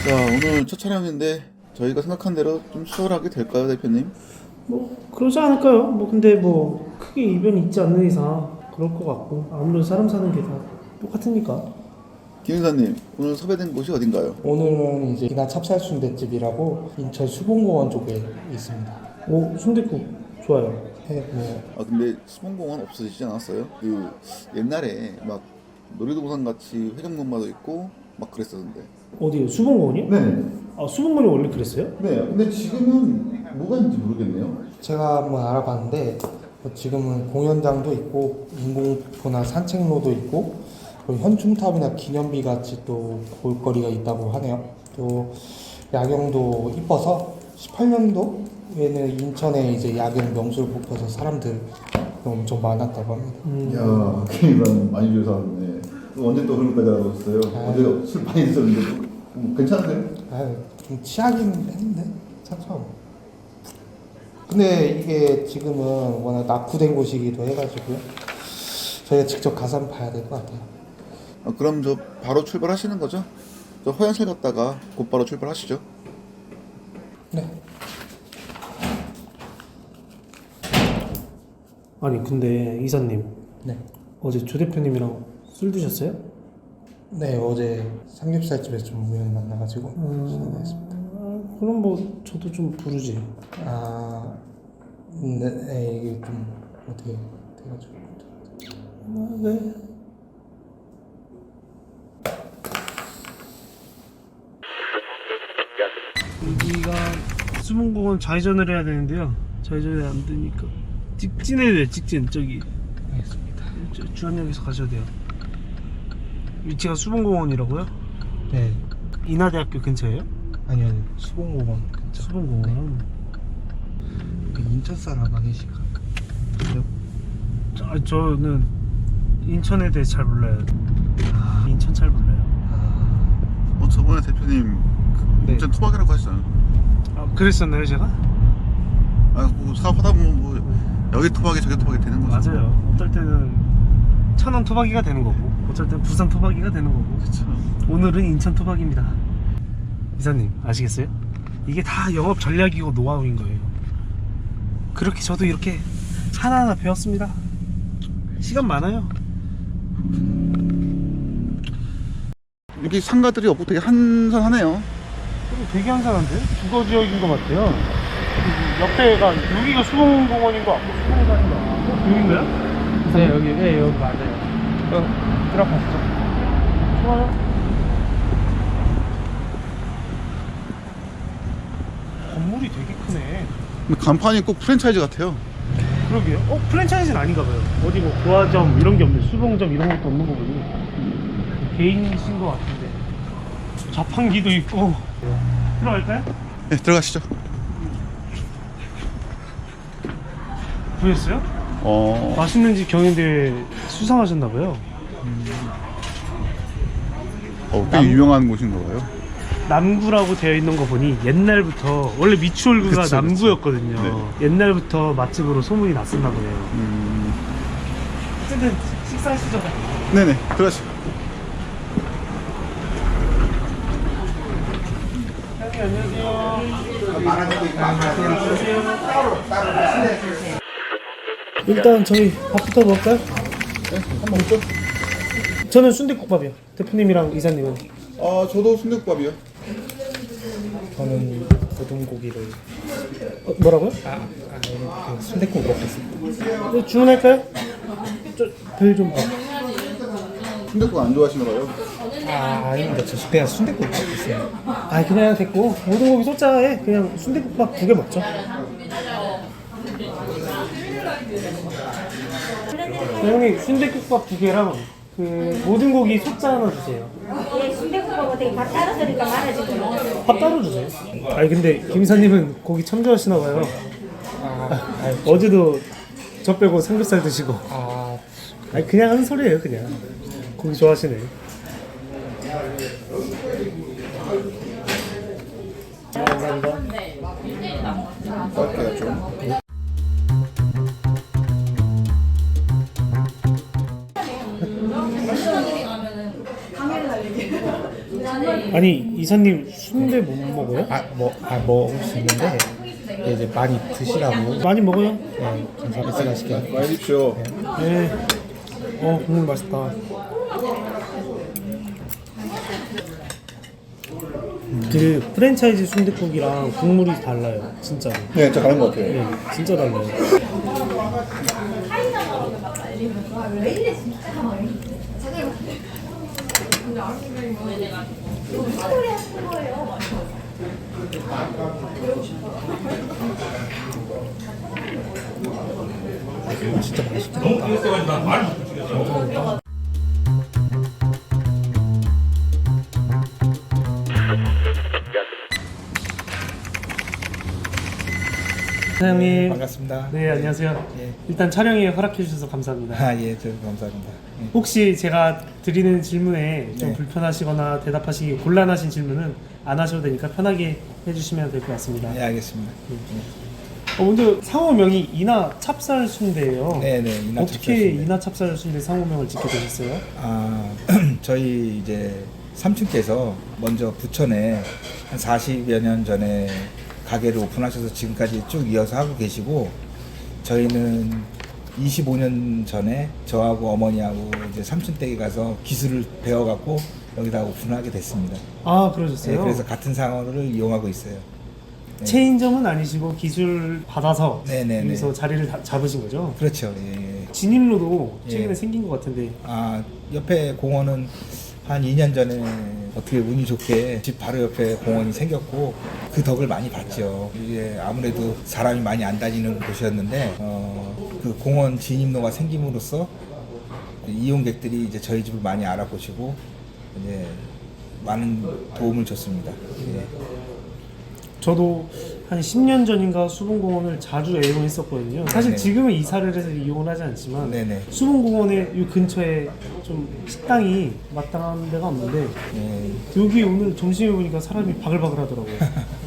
자, 오늘 첫 촬영인데 저희가 생각한 대로 좀 수월하게 될까요, 대표님? 뭐 그러지 않을까요? 뭐 근데 뭐 크게 이변이 있지 않는 이상 그럴 것 같고 아무래도 사람 사는 게 다 똑같으니까. 김 인사님, 오늘 섭외된 곳이 어딘가요? 오늘은 이제 기나 찹쌀순대집이라고 인천 수봉공원 쪽에 있습니다. 오, 순댓국 좋아요. 네, 아, 근데 수봉공원 없어지지 않았어요? 그 옛날에 막 놀이동산 같이 회전목마도 있고 막 그랬었는데. 어디요? 수봉공원이요? 네. 아, 수봉공원이 원래 그랬어요? 네. 근데 지금은 뭐가 있는지 모르겠네요. 제가 한번 알아봤는데 지금은 공연장도 있고 인공포나 산책로도 있고 그리고 현충탑이나 기념비 같이 또 볼거리가 있다고 하네요. 또 야경도 이뻐서 18년도에는 인천에 이제 야경 명소를 뽑혀서 사람들 엄청 많았다고 합니다. 이야, 김인사님 많이 주셔서 언제 또 그런 것까지 알아보셨어요? 어제 술 많이 드셨는데 괜찮으세요? 좀 취하긴 했는데 참. 근데 이게 지금은 워낙 낙후된 곳이기도 해가지고요. 저희가 직접 가서 한번 봐야 될 것 같아요. 아, 그럼 저 바로 출발하시는 거죠? 저 화장실 갔다가 곧바로 출발하시죠. 네. 아니 근데 이사님 네. 어제 조 대표님이랑 술 드셨어요? 네, 어제 삼겹살집에서 좀 우연히 만나가지고 시작했습니다. 그럼 뭐 저도 좀 부르지. 네, 이게 좀 어떻게 돼가지고. 네. 여기가 수봉공원 좌회전을 해야 되는데요. 좌회전이 안 되니까 직진해야 돼요. 직진 저기. 알겠습니다. 주안역에서 가셔야 돼요. 위치가 수봉공원이라고요? 네, 인하대학교 근처예요? 아니요, 수봉공원 근처. 수봉공원. 그 인천 사람 아니실까? 그래요? 저는 인천에 대해 잘 몰라요. 인천 잘 몰라요. 저번에 대표님 그 네. 인천 토박이라고 하셨잖아요. 아, 그랬었나요 제가? 아, 뭐 사업하다 보면 뭐 여기 토박이 저기 토박이 되는 거죠. 맞아요. 어떨 때는 천안 토박이가 되는 거고, 어쩔 때는 부산 토박이가 되는 거고. 그렇죠. 오늘은 인천 토박입니다. 이사님 아시겠어요? 이게 다 영업 전략이고 노하우인 거예요. 그렇게 저도 이렇게 하나하나 배웠습니다. 시간 많아요. 여기 상가들이 없고 되게 한산하네요. 그리고 되게 한산한데? 주거 지역인 것 같아요. 옆에가 여기가 수봉공원인 거 같고 수봉산인 거 같고 여긴가요? 네, 여기 맞아요. 들어가시죠. 좋아요. 건물이 되게 크네. 근데 간판이 꼭 프랜차이즈 같아요. 그러게요. 프랜차이즈는 아닌가 봐요. 어디 뭐 고화점 이런 게 없네. 수봉점 이런 것도 없는 거 보니 개인이신 것 같은데. 자판기도 있고. 들어갈까요? 네, 들어가시죠. 보셨어요? 맛있는 집 경연대회 수상하셨나봐요. 꽤 유명한 곳인가 봐요. 남구라고 되어 있는 거 보니 옛날부터 원래 미추홀구가 그쵸, 남구였거든요. 네. 옛날부터 맛집으로 소문이 났었나 보네요. 어쨌든 식사하시죠. 네네, 들어가시죠. 형님 안녕하세요. 일단 저희 밥부터 먹을까요? 네, 한번 먹죠. 저는 순댓국밥이요. 대표님이랑 이사님은 저도 순대국밥이요. 저는 고등고기를 뭐라고요? 순댓국 먹겠습니다. 네, 주문할까요? 별 좀 봐. 순대국 안 좋아하시나 봐요. 아닙니다. 저 그냥 순댓국 먹겠어요. 아 그냥 됐고 모든 고기 소짜에 그냥 순댓국밥 2개 먹죠. 형님 순댓국밥 2개랑 그 모든 고기 소짜 하나 주세요. 예, 순대국하고 되게 밥 따로 드니까 많아지고. 밥 따로 주세요. 아니 근데 김사님은 고기 참 좋아하시나 봐요. 어제도 저 빼고 삼겹살 드시고. 아니 그냥 하는 소리예요 그냥. 고기 좋아하시네. 감사합니다. 할게요 좀. 아니 이사님 순대 못 먹어요? 먹을 수 있는데 이제 많이 드시라고. 많이 먹어요? 네, 말씀하실게요. 많이 드십시오. 네. 국물 맛있다. 그 프랜차이즈 순댓국이랑 국물이 달라요, 진짜로. 네, 진짜 가는 것 같아요. 네, 진짜 달라요. 진짜 맛있겠다. 사장님. 반갑습니다. 네, 안녕하세요. 예. 일단 촬영에 허락해 주셔서 감사합니다. 아, 예, 저 감사합니다. 예. 혹시 제가 드리는 질문에 좀 네. 불편하시거나 대답하시기 곤란하신 질문은 안 하셔도 되니까 편하게 해주시면 될 것 같습니다. 예, 알겠습니다. 먼저 상호명이 이나 찹쌀 순대예요. 네, 네. 이나 어떻게 찹쌀 순대. 이나 찹쌀 순대 상호명을 짓게 되셨어요? 아, 저희 이제 삼촌께서 먼저 부천에 한 40여 년 전에 가게를 오픈하셔서 지금까지 쭉 이어서 하고 계시고, 저희는 25년 전에 저하고 어머니하고 이제 삼촌 댁에 가서 기술을 배워갖고 여기다 오픈하게 됐습니다. 아, 네, 그러셨어요? 그래서 같은 상호를 이용하고 있어요. 네. 체인점은 아니시고 기술 받아서 네네네. 여기서 자리를 잡으신 거죠? 그렇죠. 예. 진입로도 최근에 예. 생긴 것 같은데. 아, 옆에 공원은 한 2년 전에 어떻게 운이 좋게 집 바로 옆에 공원이 생겼고 그 덕을 많이 봤죠. 이게 아무래도 사람이 많이 안 다니는 곳이었는데 그 공원 진입로가 생김으로써 이용객들이 이제 저희 집을 많이 알아보시고 이제 많은 도움을 줬습니다. 예. 저도 한 10년 전인가 수봉공원을 자주 애용했었거든요. 사실 네네. 지금은 이사를 해서 이용을 하지 않지만 네네. 수봉공원의 이 근처에 좀 식당이 마땅한 데가 없는데 예. 여기 오늘 점심에 보니까 사람이 바글바글 하더라고요.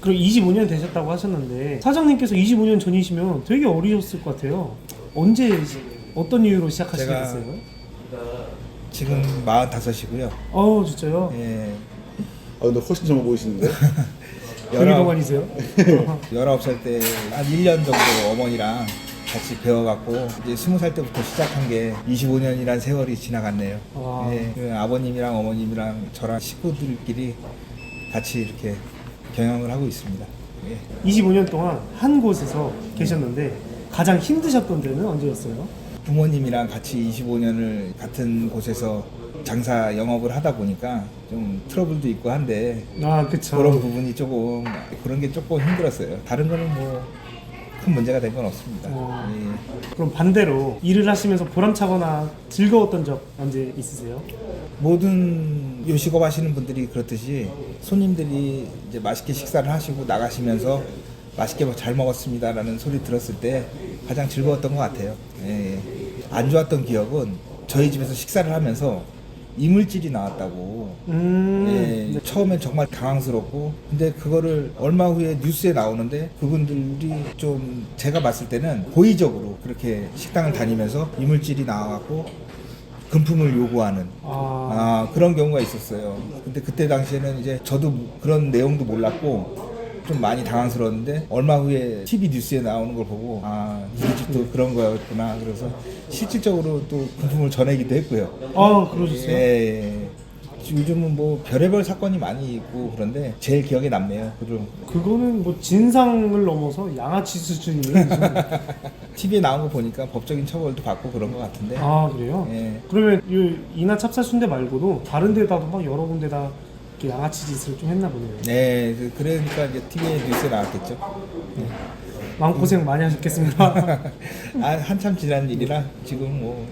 그리고 25년 되셨다고 하셨는데 사장님께서 25년 전이시면 되게 어리셨을 것 같아요. 언제 어떤 이유로 시작하시게 제가 됐어요? 지금 45이고요. 진짜요? 예. 아, 근데 훨씬 젊어 보이시는데? 되게 동안이세요? 19살 때 한 1년 정도 어머니랑 같이 배워갖고 이제 20살 때부터 시작한 게 25년이란 세월이 지나갔네요. 와. 예, 그 아버님이랑 어머님이랑 저랑 식구들끼리 같이 이렇게 경영을 하고 있습니다. 예. 25년 동안 한 곳에서 계셨는데 가장 힘드셨던 데는 언제였어요? 부모님이랑 같이 25년을 같은 곳에서 장사 영업을 하다 보니까 좀 트러블도 있고 한데 아, 그쵸. 그런 부분이 조금 그런 게 조금 힘들었어요. 다른 거는 뭐 큰 문제가 된 건 없습니다. 예. 그럼 반대로 일을 하시면서 보람차거나 즐거웠던 적 언제 있으세요? 모든 요식업 하시는 분들이 그렇듯이 손님들이 이제 맛있게 식사를 하시고 나가시면서 맛있게 잘 먹었습니다라는 소리 들었을 때 가장 즐거웠던 것 같아요. 예. 안 좋았던 기억은 저희 집에서 식사를 하면서 이물질이 나왔다고. 예, 네. 처음엔 정말 당황스럽고, 근데 그거를 얼마 후에 뉴스에 나오는데 그분들이 좀 제가 봤을 때는 고의적으로 그렇게 식당을 다니면서 이물질이 나와갖고 금품을 요구하는 그런 경우가 있었어요. 근데 그때 당시에는 이제 저도 그런 내용도 몰랐고 좀 많이 당황스러웠는데 얼마 후에 TV 뉴스에 나오는 걸 보고 우리 집도 그런 거였구나. 그래서 실질적으로 또 금품을 전해기도 했고요. 그러셨어요? 예. 요즘은 뭐 별의별 사건이 많이 있고 그런데 제일 기억에 남네요. 그거는 뭐 진상을 넘어서 양아치 수준이에요. TV에 나온 거 보니까 법적인 처벌도 받고 그런 것 같은데. 그래요? 예. 그러면 이 이나 찹쌀 순대 말고도 다른 데다도 막 여러 군데다 이렇게 양아치 짓을 좀 했나 보네요. 네, 그러니까 이제 TV 뉴스에 나왔겠죠. 마음고생 많이 하셨겠습니다. 한참 지난 일이라 지금 뭐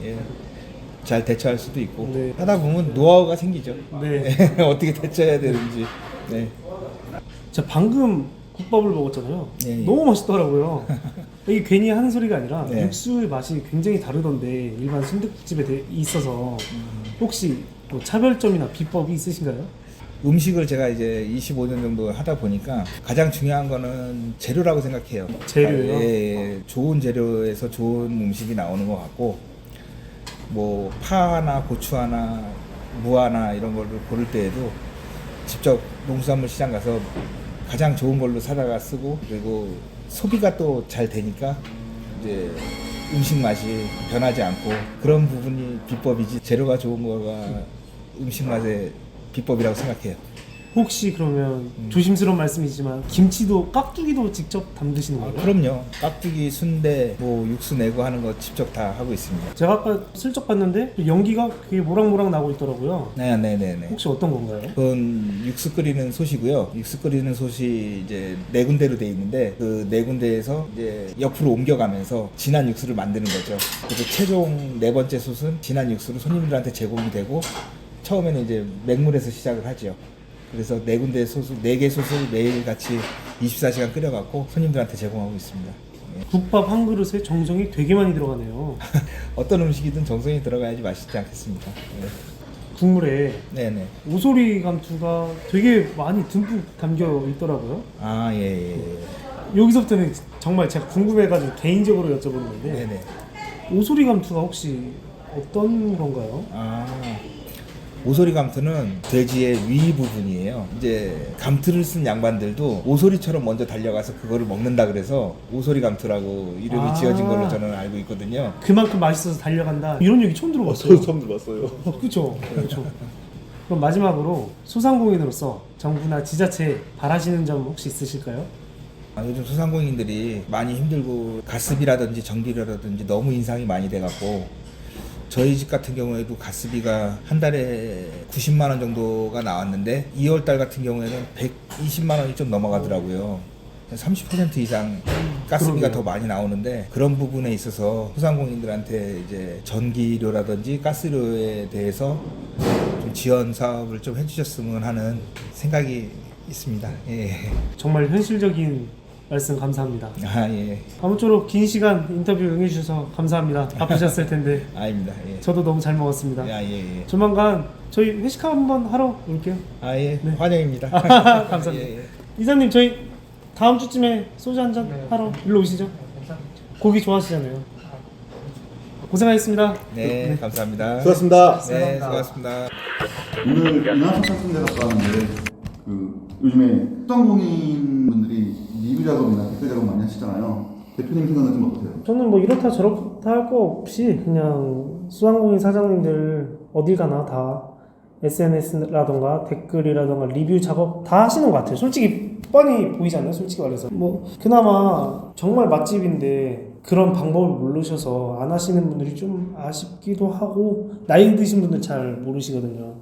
잘 대처할 수도 있고 네. 하다 보면 노하우가 생기죠. 네. 어떻게 대처해야 되는지. 네. 제가 방금 국밥을 먹었잖아요. 예, 예. 너무 맛있더라고요. 이게 괜히 하는 소리가 아니라 네. 육수의 맛이 굉장히 다르던데 일반 순댓집에 있어서 혹시 뭐 차별점이나 비법이 있으신가요? 음식을 제가 이제 25년 정도 하다 보니까 가장 중요한 거는 재료라고 생각해요. 재료요? 예, 좋은 재료에서 좋은 음식이 나오는 것 같고, 뭐 파 하나, 고추 하나, 무 하나 이런 거를 고를 때에도 직접 농수산물 시장 가서 가장 좋은 걸로 사다가 쓰고, 그리고 소비가 또 잘 되니까 이제 음식 맛이 변하지 않고, 그런 부분이 비법이지 재료가 좋은 거가 음식 맛의 비법이라고 생각해요. 혹시 그러면 조심스러운 말씀이지만 김치도 깍두기도 직접 담그시는 거예요? 그럼요. 깍두기, 순대, 뭐 육수 내고 하는 거 직접 다 하고 있습니다. 제가 아까 슬쩍 봤는데 연기가 그게 모락모락 나고 있더라고요. 네네네. 혹시 어떤 건가요? 그건 육수 끓이는 솥이고요. 육수 끓이는 솥이 이제 네 군데로 돼 있는데, 그 네 군데에서 이제 옆으로 옮겨가면서 진한 육수를 만드는 거죠. 그래서 최종 네 번째 솥은 진한 육수로 손님들한테 제공이 되고, 처음에는 이제 맹물에서 시작을 하죠. 그래서 네 군데 솥을, 네 개 솥을 매일 같이 24시간 끓여갖고 손님들한테 제공하고 있습니다. 예. 국밥 한 그릇에 정성이 되게 많이 들어가네요. 어떤 음식이든 정성이 들어가야지 맛있지 않겠습니까? 예. 국물에 네네. 오소리 감투가 되게 많이 듬뿍 담겨 있더라고요. 아, 예, 예. 여기서부터는 정말 제가 궁금해가지고 개인적으로 여쭤보는 건데, 네네. 오소리 감투가 혹시 어떤 건가요? 아, 오소리 감투는 돼지의 위 부분이에요. 이제 감투를 쓴 양반들도 오소리처럼 먼저 달려가서 그거를 먹는다 그래서 오소리 감투라고 이름이 아. 지어진 걸로 저는 알고 있거든요. 그만큼 맛있어서 달려간다 이런 얘기 처음 들어봤어요. 저도 처음 들어봤어요. 그렇죠. 그럼 마지막으로 소상공인으로서 정부나 지자체에 바라시는 점 혹시 있으실까요? 요즘 소상공인들이 많이 힘들고 가스비라든지 전기료라든지 너무 인상이 많이 돼갖고, 저희 집 같은 경우에도 가스비가 한 달에 90만 원 정도가 나왔는데 2월 달 같은 경우에는 120만 원이 좀 넘어가더라고요. 30% 이상 가스비가 그러게요. 더 많이 나오는데, 그런 부분에 있어서 소상공인들한테 이제 전기료라든지 가스료에 대해서 좀 지원 사업을 좀 해주셨으면 하는 생각이 있습니다. 예. 정말 현실적인 말씀 감사합니다. 아, 예. 아무쪼록 긴 시간 인터뷰 응해주셔서 감사합니다. 바쁘셨을 텐데 아닙니다. 예. 저도 너무 잘 먹었습니다. 아, 예, 예. 조만간 저희 회식 한번 하러 올게요. 아, 예. 네. 환영입니다. 감사합니다. 예, 예. 이사님 저희 다음 주쯤에 소주 한잔 하러 일로 오시죠. 고기 좋아하시잖아요. 고생하셨습니다. 네, 감사합니다. 수고하셨습니다. 네, 수고하셨습니다. 오늘 인하선착순 대학교 하는데 요즘에 소상공인분들이 리뷰 작업이나 댓글 작업 많이 하시잖아요. 대표님 생각은 좀 어떠세요? 저는 뭐 이렇다 저렇다 할 거 없이 그냥 소상공인 사장님들 어딜 가나 다 SNS라던가 댓글이라던가 리뷰 작업 다 하시는 것 같아요. 솔직히 뻔히 보이잖아요. 솔직히 말해서 뭐 그나마 정말 맛집인데 그런 방법을 모르셔서 안 하시는 분들이 좀 아쉽기도 하고, 나이 드신 분들 잘 모르시거든요.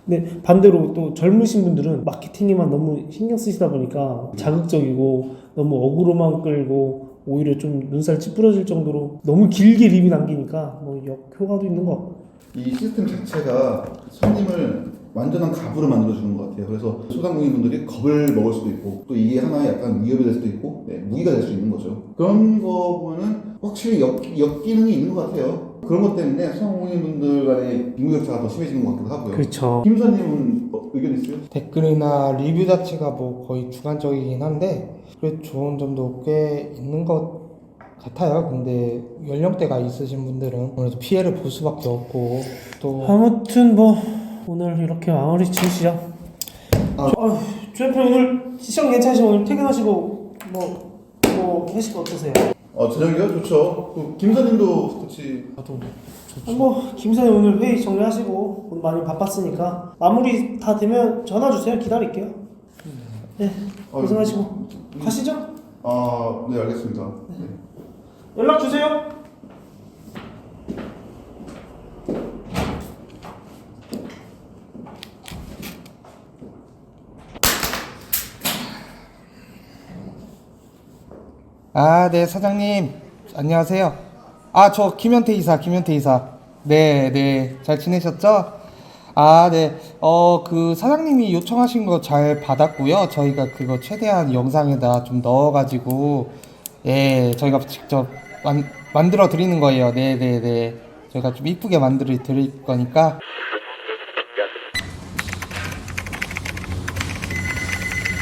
근데 반대로 또 젊으신 분들은 마케팅에만 너무 신경 쓰시다 보니까 자극적이고 너무 어그로만 끌고 오히려 좀 눈살 찌푸려질 정도로 너무 길게 리뷰 남기니까 뭐 역효과도 있는 것 같고. 이 시스템 자체가 손님을 완전한 갑으로 만들어주는 것 같아요. 그래서 소상공인분들이 겁을 먹을 수도 있고, 또 이게 하나의 약간 위협이 될 수도 있고, 네, 무기가 될 수 있는 거죠. 그런 거 보면은 확실히 역기능이 있는 것 같아요. 그런 것 때문에 소상공인분들 간의 빈부격차가 더 심해지는 것 같기도 하고요. 그렇죠. 김사님은 의견 있어요? 댓글이나 리뷰 자체가 뭐 거의 주관적이긴 한데 그래도 좋은 점도 꽤 있는 것 같아요. 근데 연령대가 있으신 분들은 아무래도 피해를 볼 수밖에 없고, 또 아무튼 뭐 오늘 이렇게 마무리 지으시죠. 주연님 오늘 시청 괜찮으시고 오늘 퇴근하시고 뭐 회식 어떠세요? 저녁이요? 좋죠. 또 김사님도 같이. 저도 뭐 김사님 오늘 회의 정리하시고 오늘 많이 바빴으니까 마무리 다 되면 전화 주세요. 기다릴게요. 네, 고생하시고 가시죠. 네, 알겠습니다. 네. 연락 주세요. 아, 네, 사장님. 안녕하세요. 저 김현태 이사. 네, 잘 지내셨죠? 네. 그 사장님이 요청하신 거 잘 받았고요. 저희가 그거 최대한 영상에다 좀 넣어가지고, 예, 저희가 직접 만들어 드리는 거예요. 네. 저희가 좀 이쁘게 만들어 드릴 거니까